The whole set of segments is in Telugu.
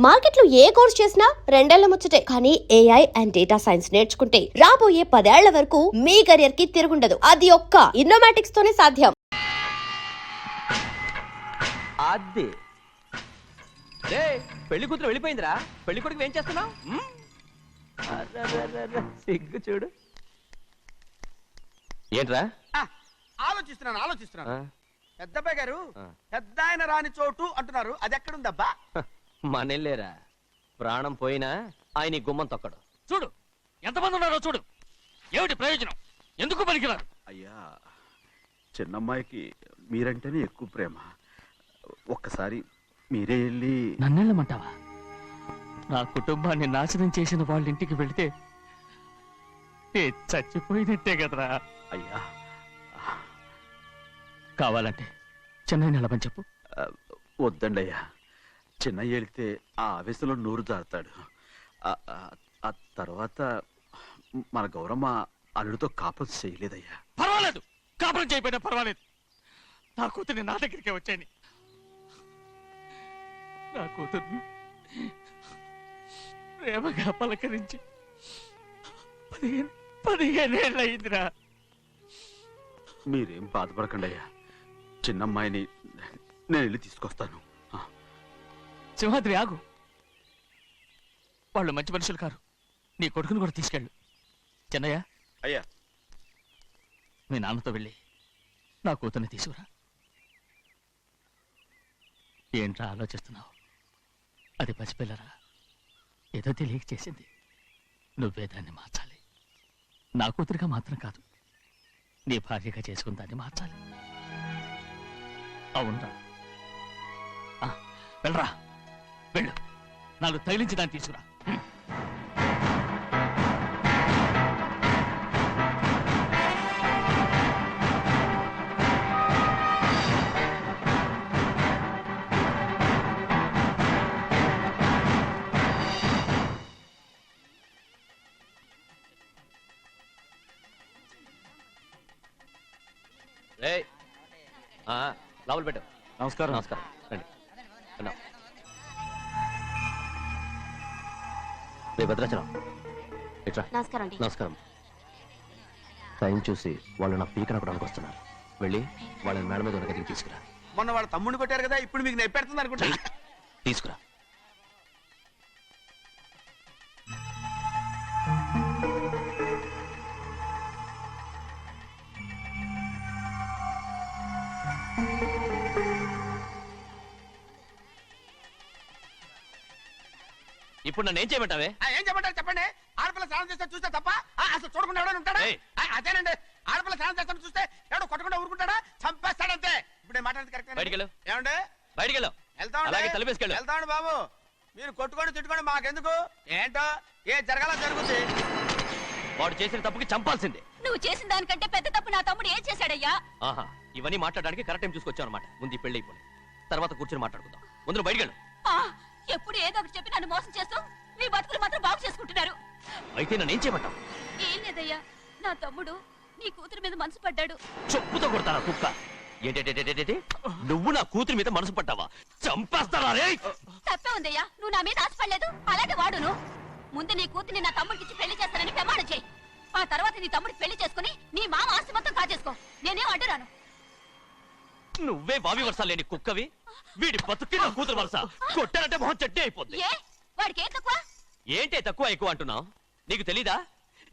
మార్కెట్లో ఏ కోర్స్ చేసినా రెండేళ్ల ముచ్చటే. కానీ ఏఐ అండ్ డేటా సైన్స్ నేర్చుకుంటే రాబోయే 10 ఏళ్ల వరకు మీ కెరియర్ కి తిరుగుండదు. అది ఒక్క ఇన్నోమాటిక్స్ తోనే సాధ్యం. అది పెళ్లి కూతురు వెళ్ళిపోయిందిరా. పెళ్లి కొడుకు ఏం చేస్తున్నావు? సిగ్గు చూడు. ఏంట్రా? ఆలోచిస్తున్నాను. పెద్దబ్బాయి గారు పెద్ద ఆయన రాని చోటు అంటున్నారు, అది ఎక్కడుందబ్బా? మనెళ్ళేరా. ప్రాణం పోయినా ఆయన గుమ్మం తొక్కడు. చూడు ఎంతమంది ఉన్నారో చూడు. ఏమిటి ప్రయోజనం? ఎందుకు పనికిరారు? అయ్యా, చిన్నమ్మాయికి మీరంటేనే ఎక్కువ ప్రేమ. ఒక్కసారి మీరే వెళ్ళి. నన్నెళ్ళమంటావా? నా కుటుంబాన్ని నాశనం చేసిన వాళ్ళ ఇంటికి వెళితే చచ్చిపోయినట్టే కదరా. అయ్యా, కావాలంటే చెన్నై నిలబని చెప్పు. వద్దండి అయ్యా. చిన్నయ్య వెళితే ఆ ఆవేశంలో నోరు జారుతాడు. ఆ తర్వాత మన గౌరమ్మ అల్లుడితో కాపురం చేయలేదయ్యా. పర్వాలేదు, కాపురం చేయకపోయినా పర్వాలేదు. నా కూతుర్ని నా దగ్గరికే వచ్చాయని. నా కూతుర్ని ప్రేమగా పలకరించి 15 ఏళ్ళు అయిందిరా. మీరేం బాధపడకండి అయ్యా. చిన్నమ్మాయిని నేను వెళ్ళి తీసుకొస్తాను. సింహాద్రి ఆగు. వాళ్ళు మంచి మనుషులు కారు. నీ కొడుకుని కూడా తీసుకెళ్ళు. చెన్నయ్య, అయ్యా, మీ నాన్నతో వెళ్ళి నా కూతుర్ని తీసుకురా. ఏంట్రా ఆలోచిస్తున్నావు? అది పసిపిల్లరా, ఏదో తెలియక చేసింది. నువ్వే దాన్ని మార్చాలి. నా కూతురిగా మాత్రం కాదు, నీ భార్యగా చేసుకుని దాన్ని మార్చాలి. అవునరా, వెళ్ళరా, వెళ్ళు. నాకు తగిలించి దాన్ని తీసుకురా. లోపల పెట్టు. నమస్కారం. నమస్కారం. రండి. రే భద్రాచలం, ఇట్రా. నమస్కారం. టైం చూసి వాళ్ళు నా పీకన కూడా వస్తున్నారు. వెళ్ళి వాళ్ళని మేడ మీద ఉన్న గదికి తీసుకురా. మొన్న వాళ్ళ తమ్ముడిని కొట్టారు కదా, ఇప్పుడు మీకు నెప్పెడుతుంది అనుకుంటా. తీసుకురా. ఇప్పుడు నన్ను ఏం చేయమంటావే? ఏం చెప్పంటారు చెప్పండి. ఆడపిల్ల స్నానం చేస్తే చూస్తే తప్ప అసలు చూడకుండా ఎవడైనా ఉంటాడా? అదేనండి, ఆడపిల్ల స్నానం చేస్తాను చూస్తే ఎవడో కొట్టకుండా ఊరుకుంటాడా? చంపేస్తాడంతే. ఇప్పుడు నేను మాట్లాడేది కరెక్ట్. బయటికి వెళ్ళు. ఏమండి? బయటికి వెళ్ళు. అలాగే తలపేసుకెళ్ళు. వెళ్తామండి బాబు. మీరు కొట్టుకొని తిట్టుకోండి, మాకెందుకు? ఏంటో ఏ జరగాల జరుగుతుంది. వాడు చేసిన తప్పుకి చంపాల్సిందే. నువ్వు చేసిన దానికంటే పెద్ద తప్పు నా తమ్ముడు ఏం చేశాడయ్యా? ఆహా, ఇవన్నీ మాట్లాడడానికి కరెక్ట్ టైం చూసుకొచ్చావు అనమాట. ముందు పెళ్లి అయిపోయి తర్వాత కూర్చొని మాట్లాడుకుందాం. ముందు బయటికి వెళ్ళు. ఎప్పుడు ఏదో ఒకటి చెప్పి నన్ను మోసం చేస్తూ మీ బతుకులు మాత్రం బాగు చేసుకుంటున్నారు. అయితే నన్ను ఏం చేయమంటావు? ఏం లేదయ్యా, నా తమ్ముడు నీ కూతురు మీద మనసు పడ్డాడు. చెప్పుతో కొడతారా కుక్క? ఏంటంటే నువ్వు నా కూతురి మీద మనసు పడ్డావా? చంపేస్తారా? తప్పే ఉందయ్యా, నువ్వు నా మీద ఆశపడలేదు. అలాంటి వాడును. ముందు నీ కూతుర్ని నా తమ్ముడికి పెళ్లి చేస్తానని ప్రమాణం చేయి. ఆ తర్వాత నీ తమ్ముడికి పెళ్లి చేసుకుని నీ మామ ఆస్తి మొత్తం కాజేసుకో. నేనేం అడ్డురాను. నువ్వే బావి వరుస లేని కుక్కవి. వీడి బతుక్కి నా కూతురు వరుస. కొట్టానంటే మొహం చెడ్డే అయిపోద్ది. వాడికి ఏం తక్కువ? ఏంటే తక్కువ ఎక్కువ అంటున్నావు? నీకు తెలీదా?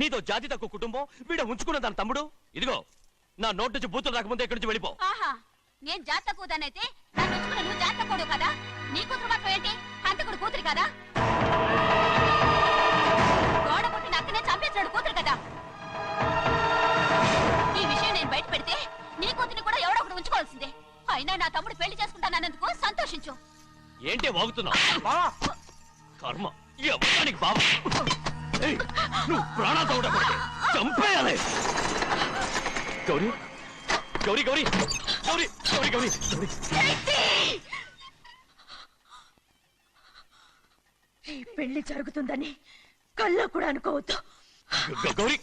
నీతో జాతి తక్కువ కుటుంబం వీడ ఉంచుకున్న దాని తమ్ముడు. ఇదిగో నా నోటు నుంచి బూతులు రాకముందే ఇక్కడి నుంచి వెళ్ళిపో. ఆహా, నేను జాతి తక్కువదానైతే నన్ను ఉంచుకున్న నువ్వు జాతి తక్కువడు కదా? నీ కూతురు మాత్రం ఏంటి? హంతకుడు కూతురు కదా? గోడ పుట్టి నక్కనే చంపేశాడు కూతురు కదా? ఈ విషయం నేను బయట పెడితే నీ కూతురిని కూడా ఎవడో ఒకటి ఉంచుకోవాల్సిందే. అయినా నా తమ్ముడు పెళ్లి చేసుకుంటానన్నందుకు సంతోషించు. ఏంటే వాగుతున్నావు? కర్మ ఎవరికి బాబు. నువ్వు ప్రాణాలతో ఉండకూడదు, చంపేయాలి. గౌరీ గౌరీ గౌరీ గౌరీ గౌరీ గౌరీ ఈ పెళ్లి జరుగుతుందని కల్లో కూడా అనుకోవద్దు. గౌరీ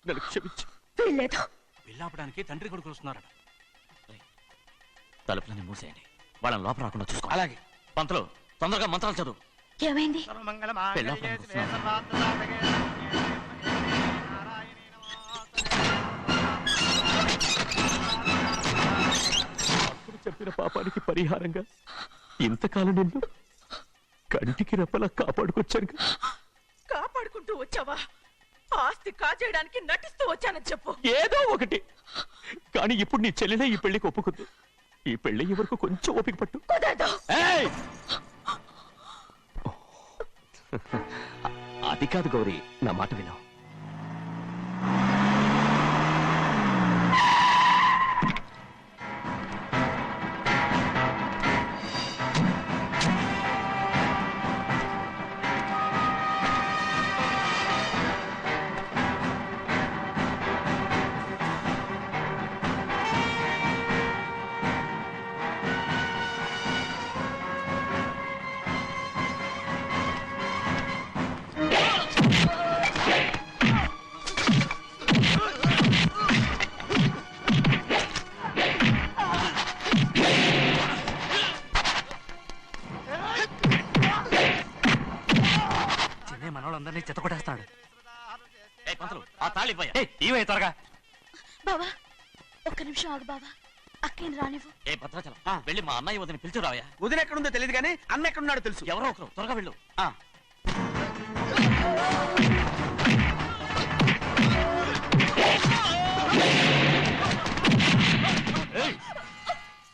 నన్ను క్షమించు. వీల్లేదు. పెళ్ళాపడానికి తండ్రి కొడుకులు వస్తున్నారట. తలుపులని మూసేయండి. వాళ్ళని లోపల రాకుండా చూసుకో. అలాగే. పంతులు తొందరగా మంత్రాలు చదువు. ఏమైంది? అప్పుడు చెప్పిన పాపానికి పరిహారంగా ఇంతకాలం నిన్ను కంటికి రెప్పలా కాపాడుకొచ్చాను. కాపాడుకుంటూ వచ్చావా? ఆస్తి కాజేయడానికి నటిస్తూ వచ్చానని చెప్పు. ఏదో ఒకటి. కానీ ఇప్పుడు నీ చెల్లెలే ఈ పెళ్లికి ఒప్పుకుంది. ఈ పెళ్లి వరకు కొంచెం ఓపిక పట్టు. ఏయ్! అది కాదు గౌరీ, నా మాట విను. మనోళ్ళందరినీ చెత్తకొట్టేస్తాడు. త్వరగా బావా ఒక్క నిమిషం ఆగు బావా. అక్కేని రానివ్వు. ఏ భద్రాచలం వెళ్ళి మా అన్నయ్య వదిన పిలిచిరావయ్యా. వదిన ఎక్కడుందో తెలియదు కానీ అన్న ఎక్కడున్నాడో తెలుసు. ఎవరో ఒకరు త్వరగా వెళ్ళు.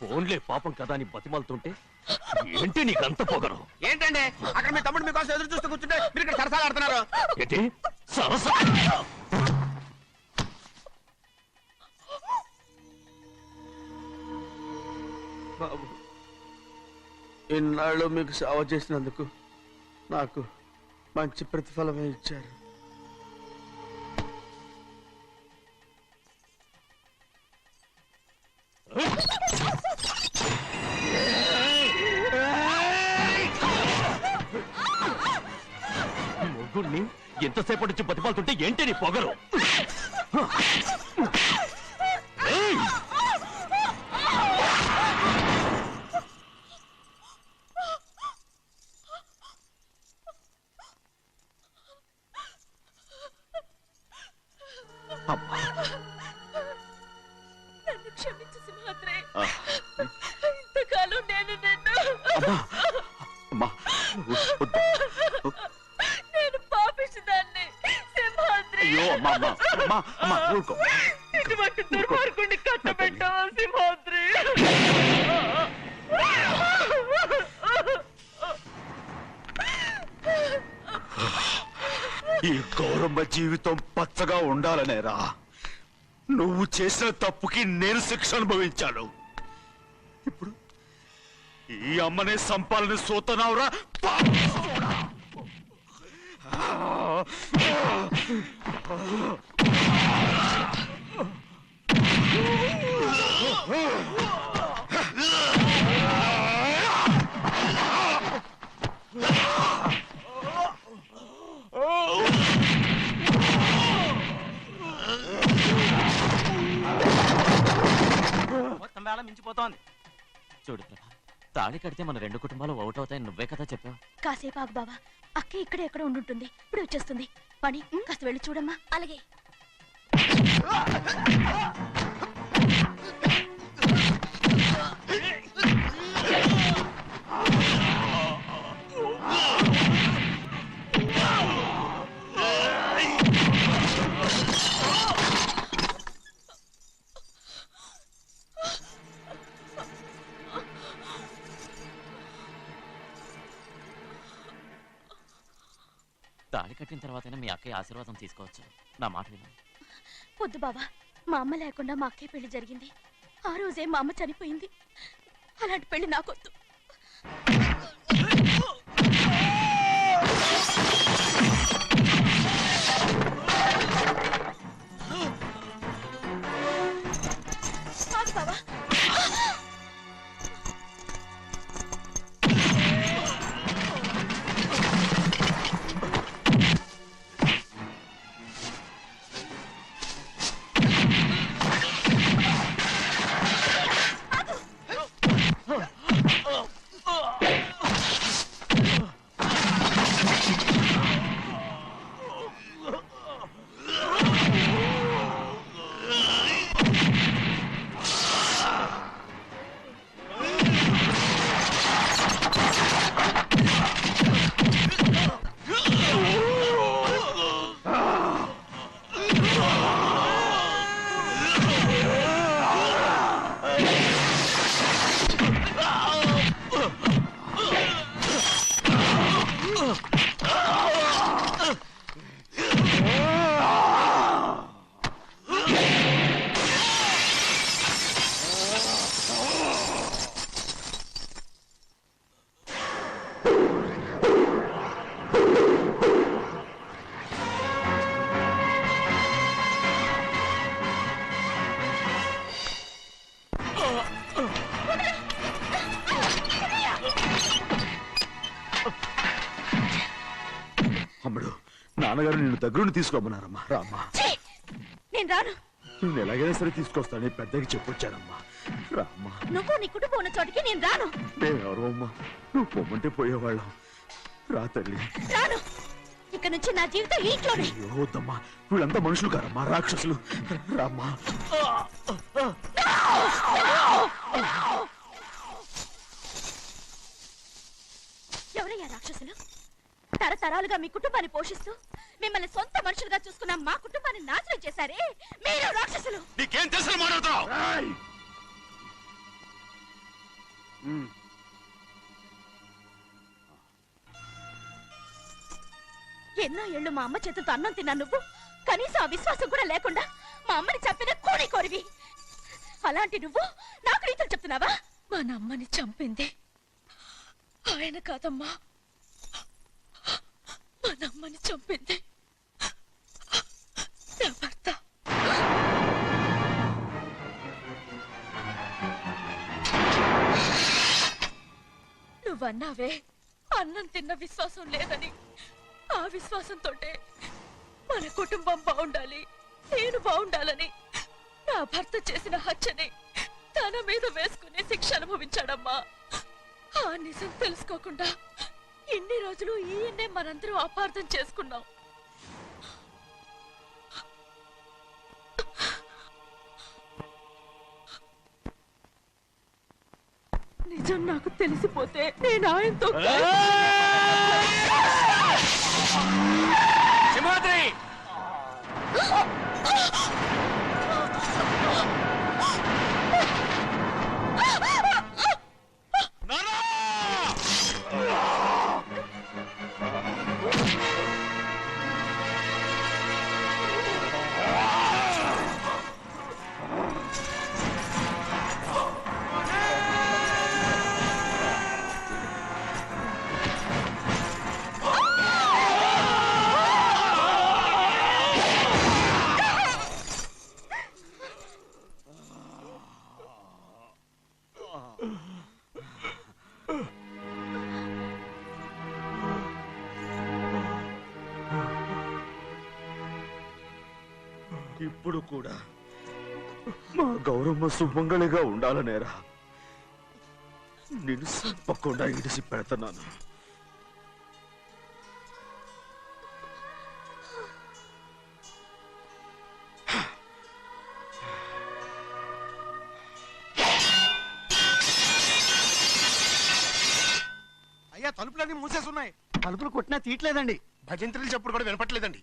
ఫోన్లే పాపం కదా అని బతిమాలుతుంటే ఏంటి నీకంత పొగరు? ఏంటండి అక్కడ మీ తమ్ముడు మీకోసం ఎదురు చూస్తూ కూర్చుంటే మీరు ఇక్కడ సరసాలు ఆడుతున్నారు. ఏంటి సరసా? బాబు, ఇన్నాళ్ళు మీకు సేవ చేసినందుకు నాకు మంచి ప్రతిఫలమే ఇచ్చారు. మొగ్గుల్ని ఎంతసేపటి నుంచి బతిమాలుతుంటే ఏంటి నీ పొగరు? నన్ను క్షమించు సింహాద్రి. ఇంతకాలం నేను నిన్ను నేను పాపిస్తుందాన్ని సింహాద్రి. ఇటువంటి దుర్మార్గుడిని కట్టబెట్టావా సింహాద్రి? ఈ గౌరమ్మ జీవితం పచ్చగా ఉండాలనేరా నువ్వు చేసిన తప్పుకి నేను శిక్ష అనుభవించాను. ఇప్పుడు ఈ అమ్మనే సంపాలని సోతనావురా. మొత్తం వేళ మించిపోతోంది. చూడు ప్రభా, తాళి కడితే మన రెండు కుటుంబాలు ఒకటవుతాయని నువ్వే కదా చెప్పావు. కాసేపు ఆగు బావా. అక్కే ఇక్కడే ఎక్కడ ఉండుంటుంది. ఇప్పుడు వచ్చేస్తుంది. పని కాస్త వెళ్ళి చూడమ్మా. అలాగే. తాళి కట్టిన తర్వాతైనా మీ అక్కయ్య ఆశీర్వాదం తీసుకోవచ్చు. నా మాట విను. వద్దు బావా. మా అమ్మ లేకుండా మా అక్కయ్య పెళ్లి జరిగింది. ఆ రోజే మా అమ్మ చనిపోయింది. అలాంటి పెళ్లి నాకొద్దు. బావా నాన్నగారు నిన్ను దగ్గరుండి తీసుకోమన్నారమ్మా. రామ్మా, ఛీ! నేను రాను. నేను ఎలాగైనా సరే తీసుకొస్తానని పెద్దకి చెప్పొచ్చానమ్మా. రామ్మా. నువ్వు నీ కుటుంబం ఉన్న చోటికి నేను రాను. మేమెవరో అమ్మా, నువ్వు పొమ్మంటే పోయేవాళ్ళం. రా తల్లి. రాను. ఇక నుంచి నా జీవితం ఈ ఇంట్లోనే. అయ్యో వద్దమ్మా, వీళ్ళంతా మనుషులు కారమ్మా, రాక్షసులు. రామ్మా. ఎవరయ్యా రాక్షసులు? తరతరాలుగా మీ కుటుంబాన్ని పోషిస్తూ మిమ్మల్ని సొంత మనుషులుగా చూసుకున్న మా కుటుంబాన్ని నాశనం చేశారే మీరు రాక్షసులు. నీకేం తెలుసు మాట్లాడుతున్నావు? ఎన్నో ఏళ్ళు మా అమ్మ చేతితో అన్నం తిన్నా నువ్వు కనీసం ఆ విశ్వాసం కూడా లేకుండా మా అమ్మని చంపిన కోడి కోరివి. అలాంటి నువ్వు నాకు రీతులు చెప్తున్నావా? మా అమ్మని చంపింది ఆయన కాదమ్మా, మా అమ్మని చంపింది నా భర్త. నువ్వన్నావే అన్నం తిన్న విశ్వాసం లేదని. ఆ విశ్వాసంతోటే మన కుటుంబం బాగుండాలి, నేను బాగుండాలని నా భర్త చేసిన హత్యని తన మీద వేసుకుని శిక్ష అనుభవించాడమ్మా. ఆ నిజం తెలుసుకోకుండా ఇన్ని రోజులు ఈయన్నే మనందరం అపార్థం చేసుకున్నాం. నిజం నాకు తెలిసిపోతే నేను ఆయనతో సింహాద్రి! ఇప్పుడు కూడా మా గౌరమ్మ సుమంగళిగా ఉండాలనేరా నేను తప్పకుండా ఇడిసి పెడుతున్నాను. అయ్యా, తలుపులన్నీ మూసేసున్నాయి. తలుపులు కొట్టినా తీయట్లేదండి. భజంత్రులు చెప్పుడు కూడా వినపట్లేదండి.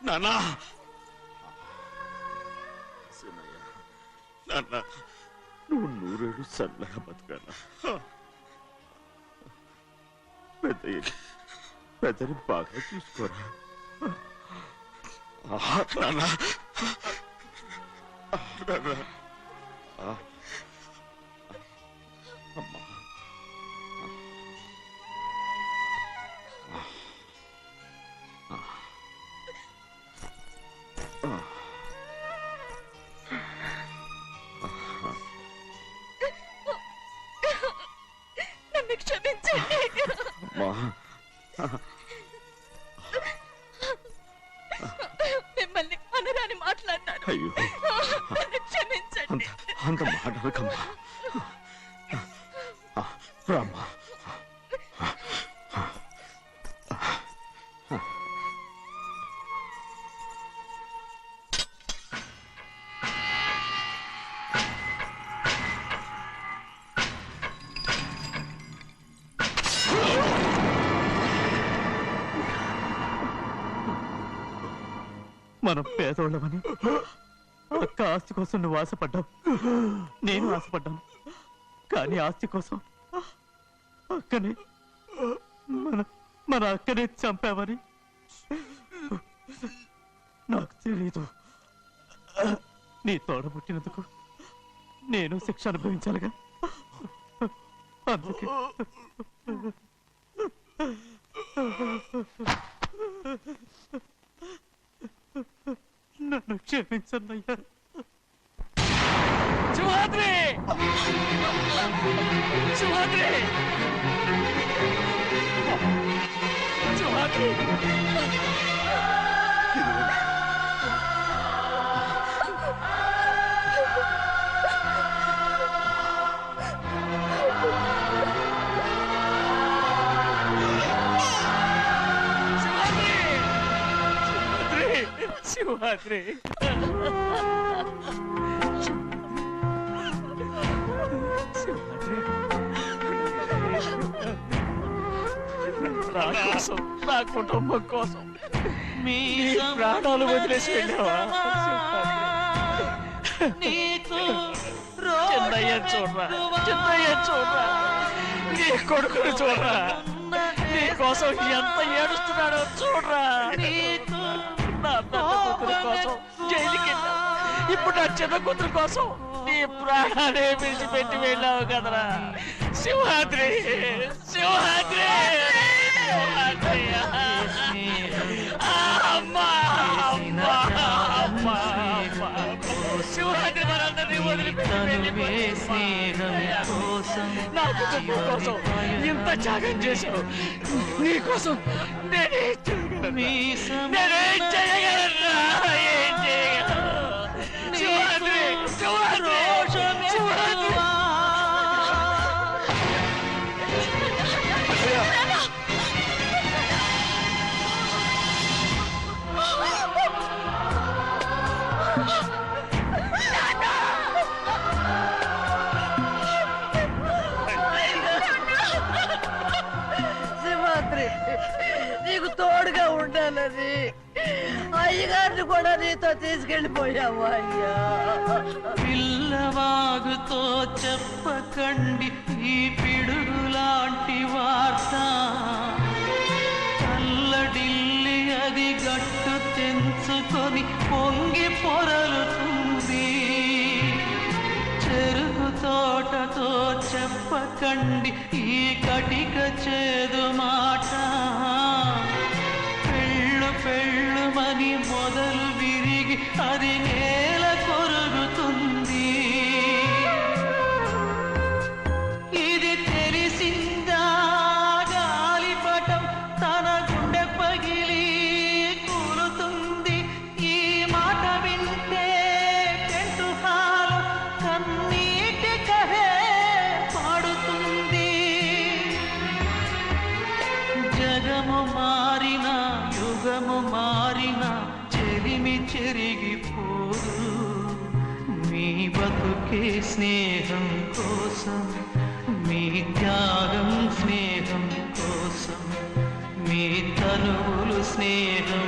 నాన్న, సినయ్య, నాన్న, నువ్వు నూరేళ్ళు చల్లగా బతకాలా. పెద్దని బాగా చూసుకోరా. నాన్న, అమ్మా, నన్ను క్షమించండి. మిమ్మల్ని అనరాని మాట్లాడినాను. అయ్యో, నన్ను క్షమించండి. అంత మాటలకమ్మా. రామ్మా. మనం పేదోళ్ళమని అక్క ఆస్తి కోసం నువ్వు ఆశపడ్డావు, నేను ఆశపడ్డాను. కానీ ఆస్తి కోసం అక్కనే మన అక్కనే చంపావని నాకు తెలీదు. నీ తోడబుట్టినందుకు నేను శిక్ష అనుభవించాలిగా. అందుకే నన్ను క్షమించన్నయ్యా. సింహాద్రి! సింహాద్రి! సింహాద్రి! శివాద్రి నా కోసం, నా కుటుంబం కోసం మీ ప్రాణాలు వదిలేసి వెళ్ళావా? చిన్నయ్య చూడరా, చిన్నయ్య చూడరా, నీ కొడుకుని చూడరా, నీ కోసం ఎంత ఏడుస్తున్నాడో చూడరా. నా పెద్ద కూతురు కోసం జైలుకి వెళ్ళావు, ఇప్పుడు నా చిన్న కూతురు కోసం నీ ప్రాణాలే విడిచిపెట్టి వెళ్ళావు కదరా. సింహాద్రి, సింహాద్రి, సింహాద్రి. అమ్మా, అమ్మా, అమ్మా, అమ్మా. సింహాద్రి మనందరినీ వదిలిపెట్టి నా కుటుంబం కోసం ఇంత త్యాగం చేశావు. నీ కోసం నేనేం చేయగలరా? ఏం చేయగలరా? సింహాద్రి, సింహాద్రి, సింహాద్రి. సింహాద్రి, నీకు తోడుగా ఉండాలని అయ్యగారిని కూడా నీతో తీసుకెళ్ళిపోయావా? అయ్యా, పిల్లవాగుతో చెప్పకండి ఈ పిడుగులాంటి వార్త, చల్లడిల్లి అది గట్టు తెంచుకొని పొంగి పొరలుతుంది. చెరుకు తోటతో చెప్పకండి ఈ కటిక చేదు మాట, పెళ్ళు పెళ్ళుమని మొదలు విరిగి అది నేల కొరుగుతుంది. ఇది తెలిసిందా గాలిపటం తన గుండె పగిలి కూలుతుంది. ఈ మాట వింటే టెంటు హాలు కన్నీటి కహే పాడుతుంది. జగము మారిన యుగము మారిన చెలిమి చెరిగిపోదు. మీ బతుకే స్నేహం కోసం, మీ త్యాగం స్నేహం కోసం, మీ తనువులు స్నేహం